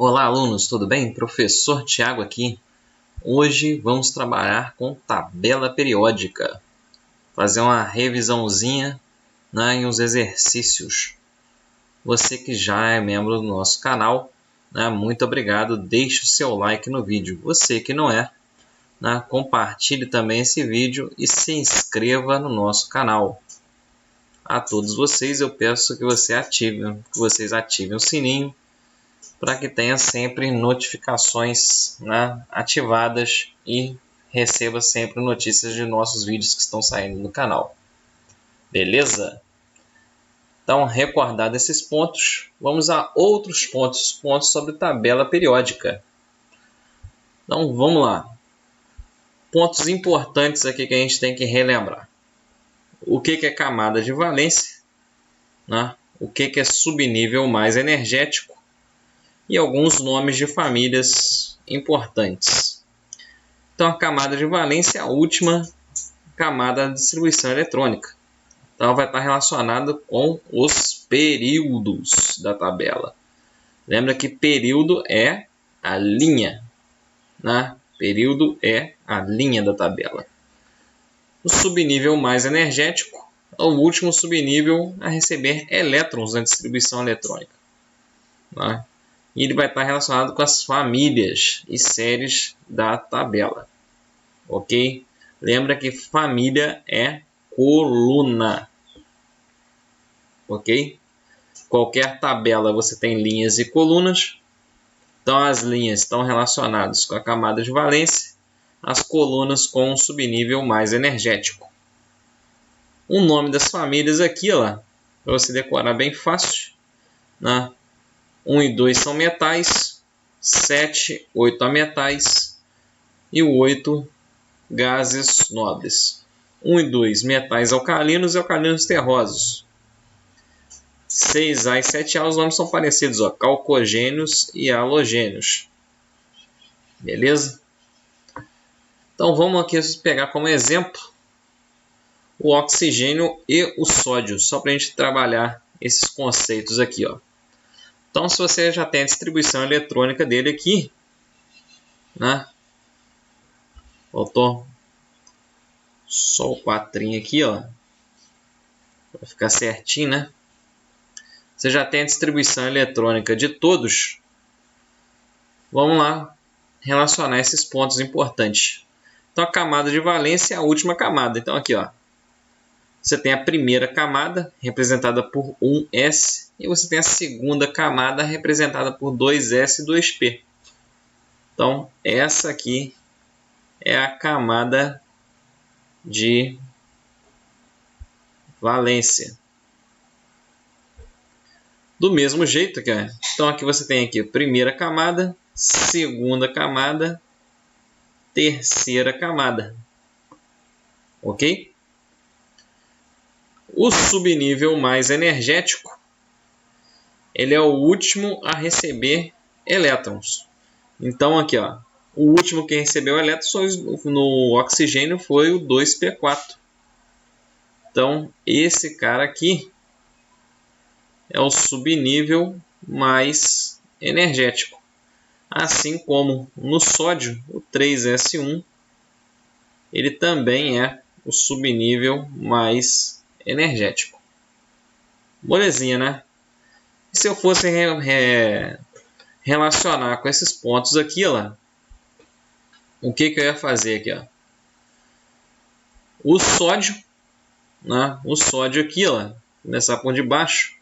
Olá, alunos, tudo bem? Professor Tiago aqui. Hoje vamos trabalhar com tabela periódica. Fazer uma revisãozinha, em uns exercícios. Você que já é membro do nosso canal, muito obrigado. Deixe o seu like no vídeo. Você que não é, compartilhe também esse vídeo e se inscreva no nosso canal. A todos vocês eu peço que vocês ativem o sininho para que tenha sempre notificações ativadas e receba sempre notícias de nossos vídeos que estão saindo no canal. Beleza? Então, recordado esses pontos, vamos a outros pontos sobre tabela periódica. Então, vamos lá. Pontos importantes aqui que a gente tem que relembrar. O que é camada de valência? O que é subnível mais energético? E alguns nomes de famílias importantes. Então, a camada de valência é a última camada da distribuição eletrônica. Então, ela vai estar relacionada com os períodos da tabela. Lembra que período é a linha. Período é a linha da tabela. O subnível mais energético é o último subnível a receber elétrons na distribuição eletrônica. E ele vai estar relacionado com as famílias e séries da tabela. Ok? Lembra que família é coluna. Ok? Qualquer tabela você tem linhas e colunas. Então as linhas estão relacionadas com a camada de valência, as colunas com o subnível mais energético. O nome das famílias aqui, para você decorar bem fácil. 1 e 2 são metais, 7, 8 ametais e o 8 gases nobres. 1 e 2 metais alcalinos e alcalinos terrosos. 6A e 7A, os nomes são parecidos, calcogênios e halogênios. Beleza? Então vamos aqui pegar como exemplo o oxigênio e o sódio, só para a gente trabalhar esses conceitos aqui. Então, se você já tem a distribuição eletrônica dele aqui, faltou só o quatrinho aqui, para ficar certinho, Você já tem a distribuição eletrônica de todos. Vamos lá relacionar esses pontos importantes. Então, a camada de valência é a última camada. Então, aqui, você tem a primeira camada, representada por 1s, e você tem a segunda camada, representada por 2s e 2p. Então, essa aqui é a camada de valência. Do mesmo jeito, então aqui você tem aqui a primeira camada, segunda camada, terceira camada. Ok? O subnível mais energético, ele é o último a receber elétrons. Então aqui, o último que recebeu elétrons no oxigênio foi o 2p4. Então esse cara aqui é o subnível mais energético. Assim como no sódio, o 3s1, ele também é o subnível mais energético. Molezinha, E se eu fosse relacionar com esses pontos aqui, o que eu ia fazer aqui, O sódio, o sódio aqui, começar por debaixo,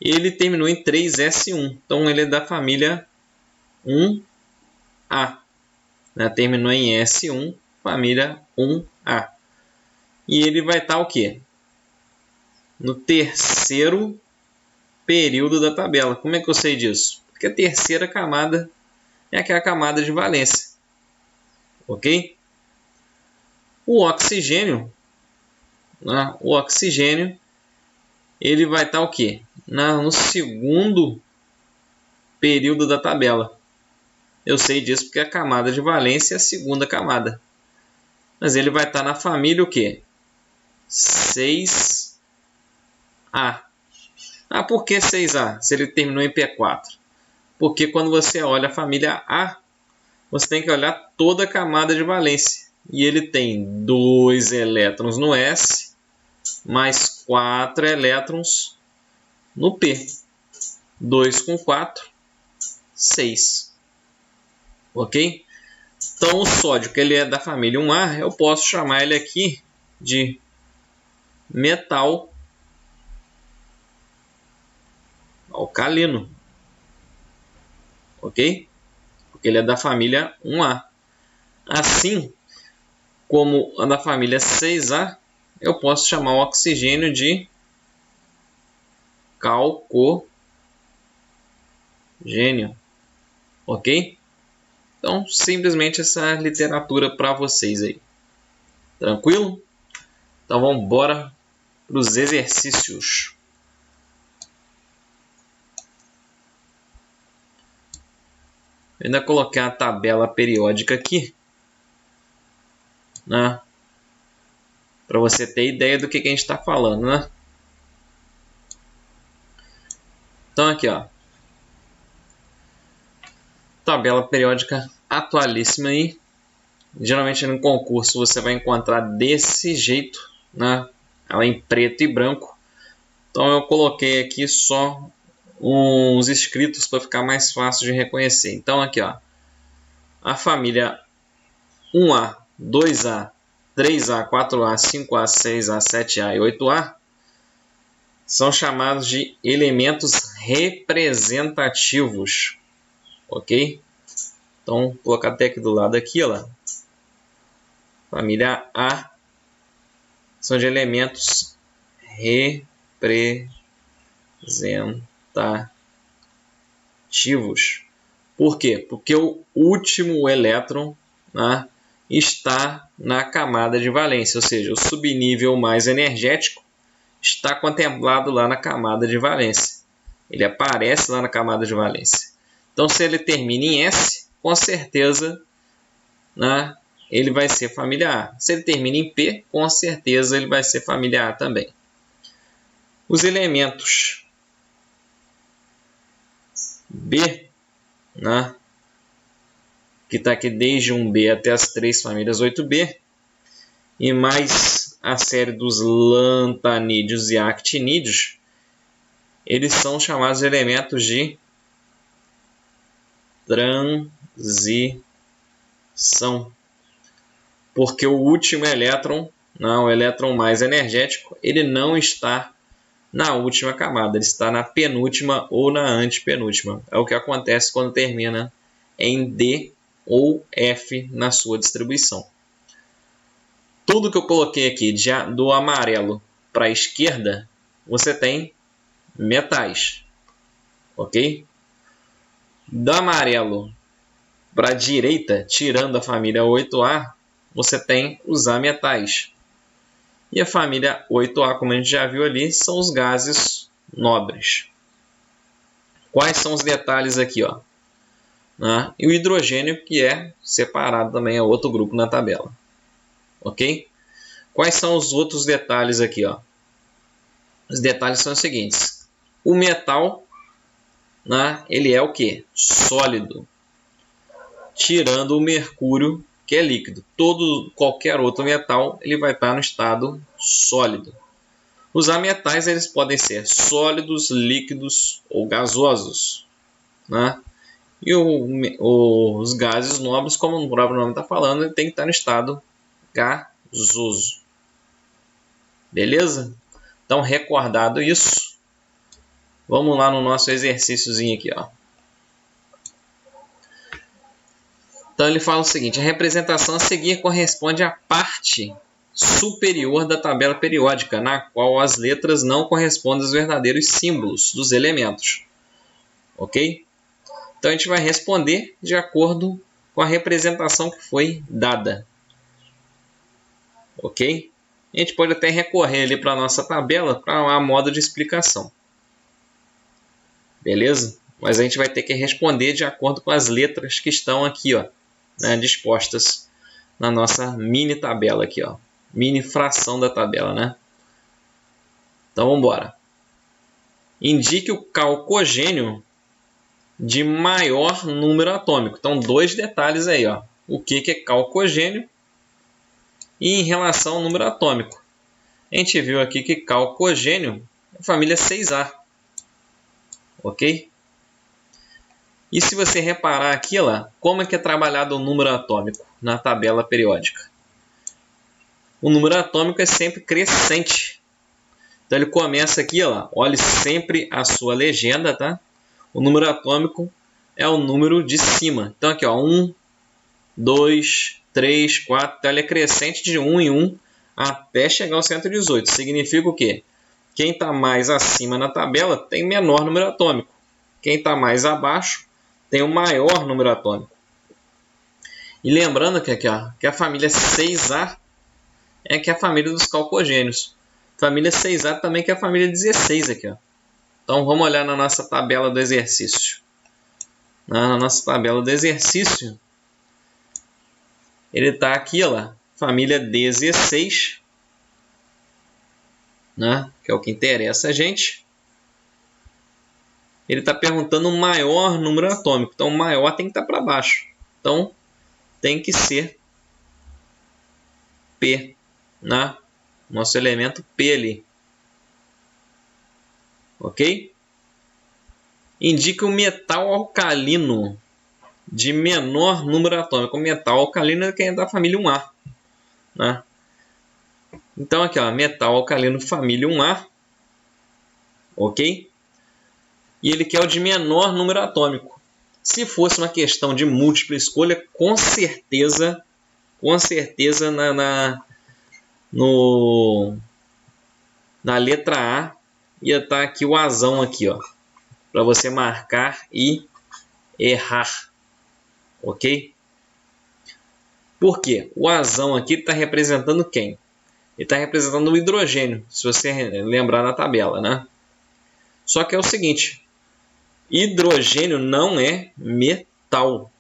ele terminou em 3s1. Então ele é da família 1A. Terminou em S1, família 1A. E ele vai estar o quê? No terceiro período da tabela. Como é que eu sei disso? Porque a terceira camada é aquela camada de valência. Ok? O oxigênio, ele vai estar o quê? No segundo período da tabela. Eu sei disso porque a camada de valência é a segunda camada. Mas ele vai estar na família o quê? 6A. Por que 6A? Se ele terminou em P4. Porque quando você olha a família A, você tem que olhar toda a camada de valência. E ele tem 2 elétrons no S, mais 4 elétrons no P. 2 com 4, 6. Ok? Então o sódio, que ele é da família 1A, eu posso chamar ele aqui de metal alcalino. Ok? Porque ele é da família 1A. Assim como a da família 6A, eu posso chamar o oxigênio de calcogênio. Ok? Então, simplesmente essa literatura para vocês aí. Tranquilo? Então, vamos embora para os exercícios. Eu ainda coloquei a tabela periódica aqui, né? Para você ter ideia do que a gente está falando, né? Então, aqui, ó. Tabela periódica atualíssima aí. Geralmente no concurso você vai encontrar desse jeito, né? Ela em preto e branco. Então eu coloquei aqui só uns escritos para ficar mais fácil de reconhecer. Então aqui, ó, a família 1A, 2A, 3A, 4A, 5A, 6A, 7A e 8A são chamados de elementos representativos, ok? Então, vou colocar até aqui do lado aqui, ó, família A são de elementos representativos. Por quê? Porque o último elétron, né, está na camada de valência, ou seja, o subnível mais energético está contemplado lá na camada de valência. Ele aparece lá na camada de valência. Então, se ele termina em S, com certeza, né, ele vai ser família A. Se ele termina em P, com certeza ele vai ser família A também. Os elementos B, né, que está aqui desde 1B até as 3 famílias 8B, e mais a série dos lantanídeos e actinídeos, eles são chamados de elementos de transição. Porque o último elétron, não, o elétron mais energético, ele não está na última camada, ele está na penúltima ou na antepenúltima. É o que acontece quando termina em D ou F na sua distribuição. Tudo que eu coloquei aqui do amarelo para a esquerda, você tem metais, ok? Do amarelo para a direita, tirando a família 8A, você tem os ametais. E a família 8A, como a gente já viu ali, são os gases nobres. Quais são os detalhes aqui, ó? Né? E o hidrogênio, que é separado também, é outro grupo na tabela. Ok? Quais são os outros detalhes aqui, ó? Os detalhes são os seguintes. O metal, né, ele é o quê? Sólido. Tirando o mercúrio, que é líquido. Qualquer outro metal ele vai estar no estado sólido. Os ametais eles podem ser sólidos, líquidos ou gasosos, né? E os gases nobres, como o próprio nome está falando, ele tem que estar no estado gasoso. Beleza? Então, recordado isso, vamos lá no nosso exercíciozinho aqui, ó. Então ele fala o seguinte: a representação a seguir corresponde à parte superior da tabela periódica, na qual as letras não correspondem aos verdadeiros símbolos dos elementos. Ok? Então a gente vai responder de acordo com a representação que foi dada. Ok? A gente pode até recorrer ali para a nossa tabela para a modo de explicação. Beleza? Mas a gente vai ter que responder de acordo com as letras que estão aqui, ó, né, dispostas na nossa mini tabela aqui, ó, mini fração da tabela, né? Então vamos embora. Indique o calcogênio de maior número atômico. Então, dois detalhes aí, ó. O que é calcogênio e em relação ao número atômico. A gente viu aqui que calcogênio é a família 6A. Ok? E se você reparar aqui, ó, como é que é trabalhado o número atômico na tabela periódica? O número atômico é sempre crescente. Então ele começa aqui, ó, olhe sempre a sua legenda, tá? O número atômico é o número de cima. Então aqui, ó, 1, 2, 3, 4, então ele é crescente de 1 em 1 até chegar ao 118. Significa o quê? Quem está mais acima na tabela tem menor número atômico. Quem está mais abaixo tem o maior número atômico. E lembrando que, aqui, ó, que a família 6A é que é a família dos calcogênios. Família 6A também que é a família 16 aqui, ó. Então vamos olhar na nossa tabela do exercício. Na nossa tabela do exercício, ele está aqui, ó, família 16, né, que é o que interessa a gente. Ele está perguntando o maior número atômico. Então o maior tem que estar para baixo. Então tem que ser P, né? Nosso elemento P ali. Ok? Indica o metal alcalino de menor número atômico. O metal alcalino é quem é da família 1A. Né? Então aqui, ó, metal alcalino família 1A. Ok? E ele quer o de menor número atômico. Se fosse uma questão de múltipla escolha, com certeza na letra A ia estar aqui o azão aqui, ó, para você marcar e errar, ok? Por quê? O azão aqui está representando quem? Ele está representando o hidrogênio, se você lembrar na tabela, né? Só que é o seguinte, hidrogênio não é metal,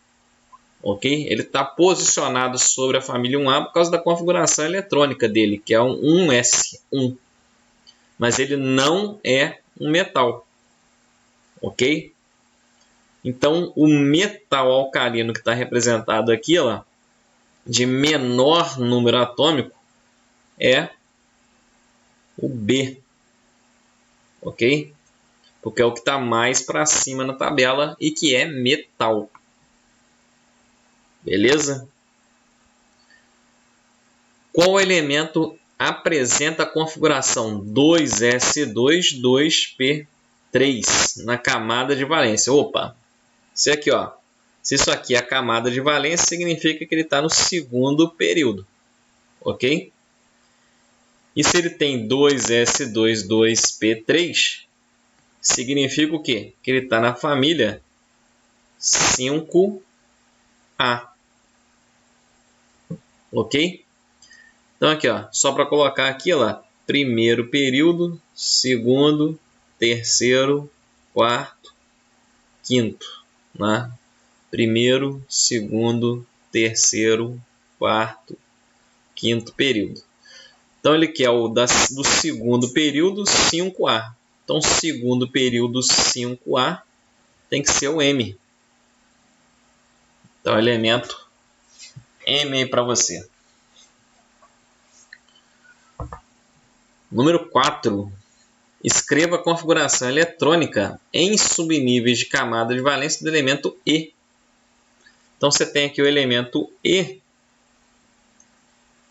ok? Ele está posicionado sobre a família 1A por causa da configuração eletrônica dele, que é um 1s1. Mas ele não é um metal, ok? Então, o metal alcalino que está representado aqui, ó, de menor número atômico, é o B, ok? Porque é o que está mais para cima na tabela e que é metal. Beleza? Qual elemento apresenta a configuração 2s2, 2p3 na camada de valência? Opa! Isso aqui, ó. Se isso aqui é a camada de valência, significa que ele está no segundo período. Ok? E se ele tem 2s2, 2p3, significa o quê? Que ele está na família 5A. Ok? Então aqui, ó, só para colocar aqui, ó, primeiro período, segundo, terceiro, quarto, quinto, né? Primeiro, segundo, terceiro, quarto, quinto período. Então ele quer o do segundo período 5A. Então segundo período 5A tem que ser o M. Então elemento M aí para você. Número 4. Escreva a configuração eletrônica em subníveis de camada de valência do elemento E. Então você tem aqui o elemento E,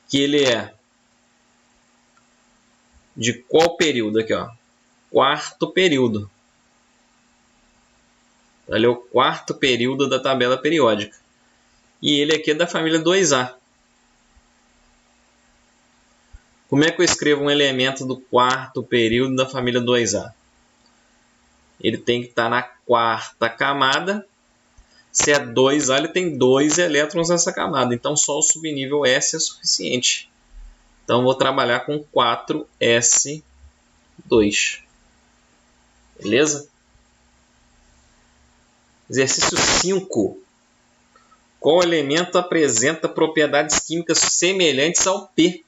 que ele é de qual período aqui, ó? Quarto período. Ele é o quarto período da tabela periódica. E ele aqui é da família 2A. Como é que eu escrevo um elemento do quarto período da família 2A? Ele tem que estar na quarta camada. Se é 2A, ele tem 2 elétrons nessa camada. Então, só o subnível S é suficiente. Então, vou trabalhar com 4S2. Beleza? Exercício 5. Qual elemento apresenta propriedades químicas semelhantes ao P?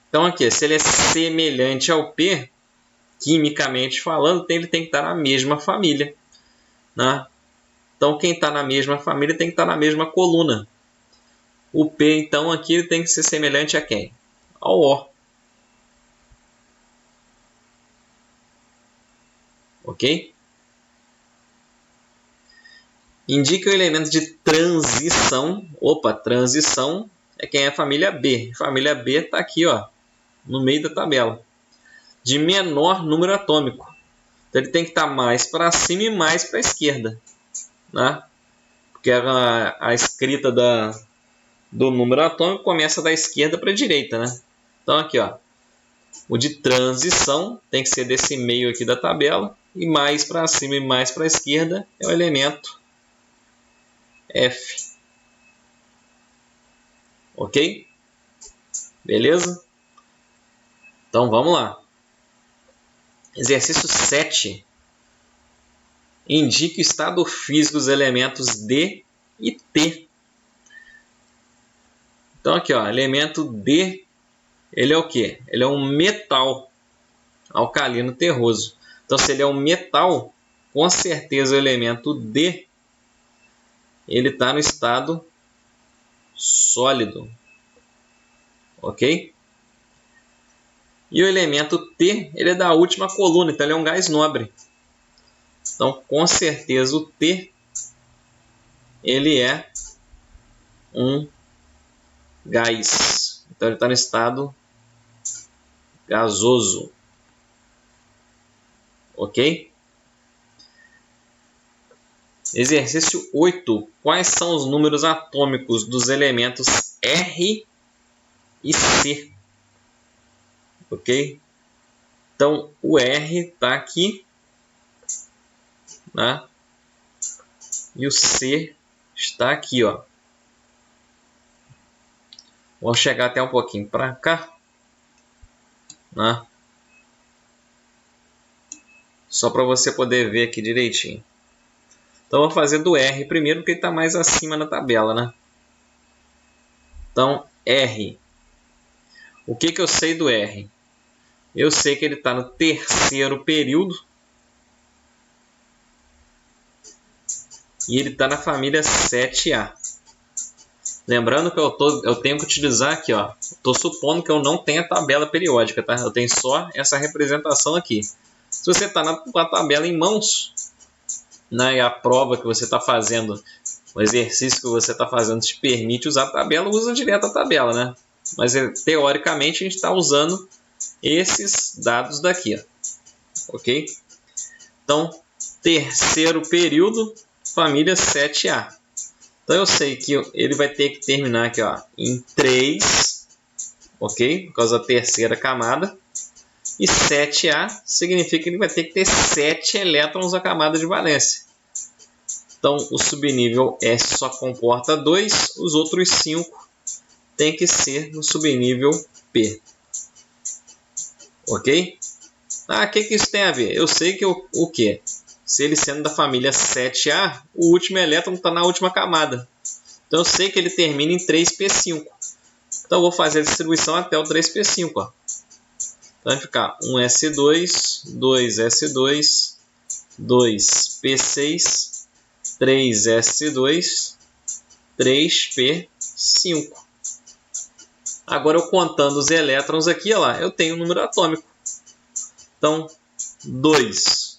Então, aqui, se ele é semelhante ao P, quimicamente falando, ele tem que estar na mesma família. né? Então, quem está na mesma família tem que estar na mesma coluna. O P, então, aqui ele tem que ser semelhante a quem? Ao O. Ok? Indique o elemento de transição. Opa, transição é quem é a família B. Família B está aqui, ó, no meio da tabela. De menor número atômico. Então, ele tem que estar mais para cima e mais para a esquerda, né? Porque a escrita do número atômico começa da esquerda para a direita, né? Então, aqui, ó, o de transição tem que ser desse meio aqui da tabela. E mais para cima e mais para a esquerda é o elemento F. Ok? Beleza? Então, vamos lá. Exercício 7. Indique o estado físico dos elementos D e T. Então, aqui, ó, elemento D, ele é o quê? Ele é um metal alcalino terroso. Então, se ele é um metal, com certeza o elemento D, ele está no estado sólido. Ok? E o elemento T, ele é da última coluna, então ele é um gás nobre. Então, com certeza, o T, ele é um gás. Então, ele está no estado gasoso. Ok? Exercício 8. Quais são os números atômicos dos elementos R e C? Ok? Então, o R está aqui, né? E o C está aqui, ó. Vou chegar até um pouquinho para cá, né? Só para você poder ver aqui direitinho. Então, vou fazer do R primeiro, porque ele está mais acima na tabela, né? Então, R. O que eu sei do R? Eu sei que ele está no terceiro período. E ele está na família 7A. Lembrando que eu tenho que utilizar aqui, ó. Estou supondo que eu não tenho a tabela periódica, tá? Eu tenho só essa representação aqui. Se você está com a tabela em mãos, né, e a prova que você está fazendo, o exercício que você está fazendo te permite usar a tabela, usa direto a tabela, né? Mas teoricamente a gente está usando esses dados daqui, ó. Ok? Então, terceiro período, família 7A. Então eu sei que ele vai ter que terminar aqui, ó, em 3, ok? Por causa da terceira camada. E 7A significa que ele vai ter que ter 7 elétrons a camada de valência. Então o subnível S só comporta 2, os outros 5 tem que ser no subnível P. Ok? Ah, o que isso tem a ver? Eu sei que o quê? Se ele sendo da família 7A, o último elétron está na última camada. Então eu sei que ele termina em 3p5. Então eu vou fazer a distribuição até o 3p5. Ó. Então vai ficar 1s2, 2s2, 2p6, 3s2, 3p5. Agora eu contando os elétrons aqui, ó lá, eu tenho o número atômico. Então 2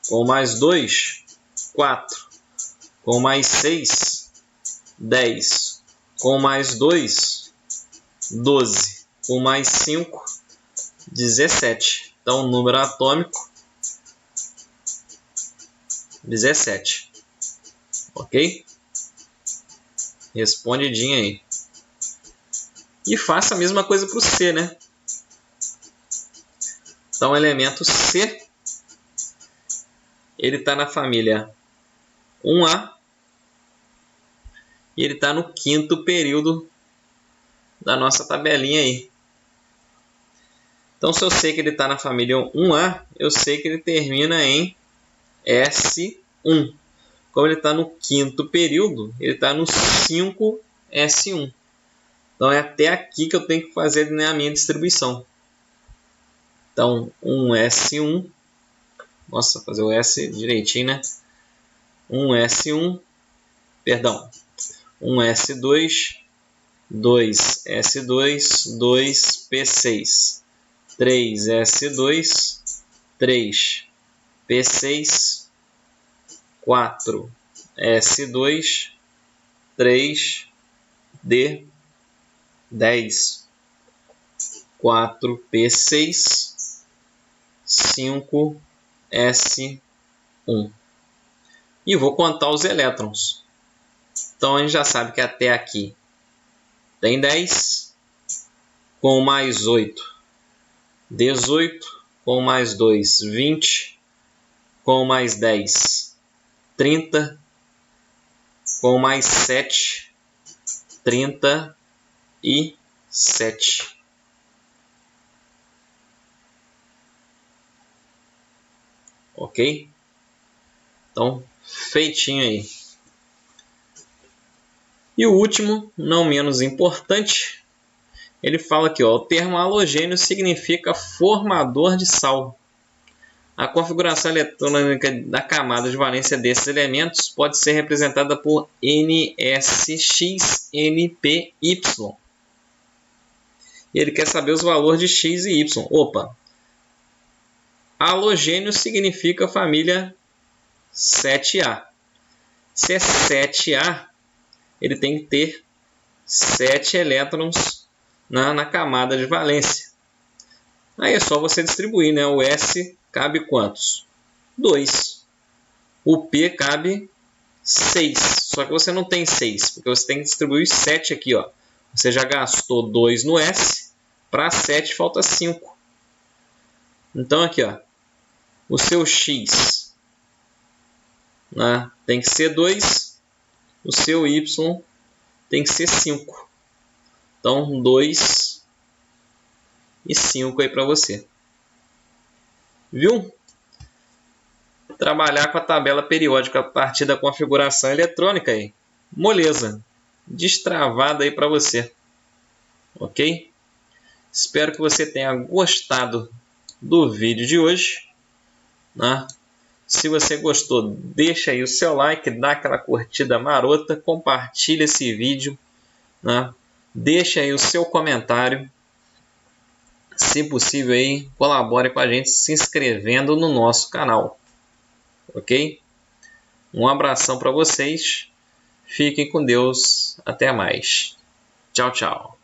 com mais 2, 4. Com mais 6, 10. Com mais 2, 12. Com mais 5, 17. Então, o número atômico, 17. Ok? Respondidinho aí. E faça a mesma coisa para o C, né? Então, o elemento C, ele está na família 1A e ele está no quinto período da nossa tabelinha aí. Então, se eu sei que ele está na família 1A, eu sei que ele termina em S1. Como ele está no quinto período, ele está no 5S1. Então, é até aqui que eu tenho que fazer a minha distribuição. Então, 1S1, Nossa, fazer o S direitinho, né? 1S1, perdão, 1S2, 2S2, 2P6, 3S2, 3P6, 4S2, 3D10, 4P6, 5S1. E vou contar os elétrons. Então a gente já sabe que até aqui tem 10, com mais 8, 18, com mais 2, 20, com mais 10, 30, com mais 7, 37. Ok? Então, feitinho aí. E o último, não menos importante, ele fala aqui, ó, o termo halogênio significa formador de sal. A configuração eletrônica da camada de valência desses elementos pode ser representada por NSX, NP, Y. E ele quer saber os valores de X e Y. Opa! Halogênio significa família 7A. Se é 7A, ele tem que ter 7 elétrons na camada de valência. Aí é só você distribuir, né? O S cabe quantos? 2. O P cabe 6. Só que você não tem 6, porque você tem que distribuir os 7 aqui, ó. Você já gastou 2 no S, para 7 falta 5. Então aqui, ó, o seu X, né, tem que ser 2, o seu Y tem que ser 5. Então 2 e 5 aí para você. Viu? Trabalhar com a tabela periódica a partir da configuração eletrônica aí. Moleza. Destravada aí para você. Ok? Espero que você tenha gostado do vídeo de hoje. Né? Se você gostou, deixa aí o seu like, dá aquela curtida marota, compartilha esse vídeo. Né? Deixa aí o seu comentário. Se possível, aí, colabore com a gente se inscrevendo no nosso canal. Ok? Um abração para vocês. Fiquem com Deus. Até mais. Tchau, tchau.